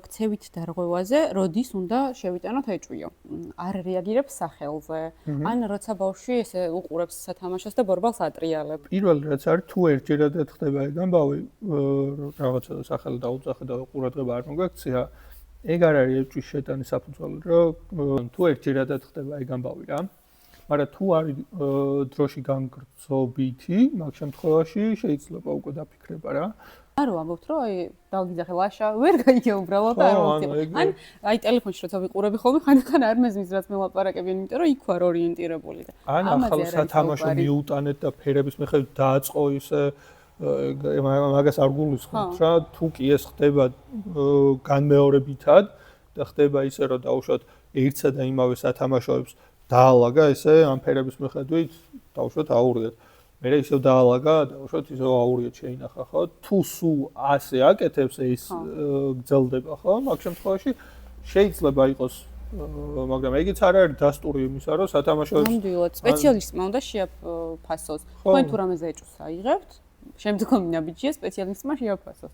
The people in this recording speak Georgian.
ქცევით დარღვევაზე როდის უნდა შევიტანოთ ეჭვიო? არ რეაგირებს სახელზე. ან როცა ბავშვი ესე უყურებს სათამაშოს და ბორბალს ატრიალებს. პირველი რაც არის თუ ერთჯერადად ხდება ეგ ამბავი, რაღაცა სახელი დაუძახე და ყურადღება არ მოგაქცია, ეგ არ არის ეჭვის შეტანის საფუძველი, რომ თუ ერთჯერადად ხდება ეგ ამბავი რა. მაგრამ თუ არის დროში განგრძობითი, მაგ შემთხვევაში შეიძლება უკვე დაფიქრება რა. არო ამბობთ რომ აი დავგიძახე ლაშა ვერ გაიგე უბრალოდ და არ მომწია. ან აი ტელეფონში როცა ვიყურები ხოლმე ხანდახან არ მეზმის რაც მელაპარაკებიან, იმიტომ რომ იქ ვარ ორიენტირებული და ან ახალ სათამაშო მიუტანეთ და ფერების მიხედვით დააწყო ისე მაგას არ გულისხმობთ რა, თუ კი ეს ხდება განმეორებითად და ხდება ისე რომ დაუშვათ ერთსა და იმავე სათამაშოებს დაალაგა ესე ამ ფერების მიხედვით დაუშვათ აურიათ. მე ისევ დაალაგა და უშოთ ისევ აურიეთ შეინახა ხო თუ სულ ასე აკეთებს ეს გრძელდება ხო მაგ შემთხვევაში შეიძლება იყოს მაგრამ ეგიც არ არის დასტური იმისა რომ სათამაშოებს ნამდვილად სპეციალისტმა უნდა შეაფასოს თქვენ თუ რამეზე ეჭვს აიღებთ შემდგომი ნაბიჯია სპეციალისტმა შეაფასოს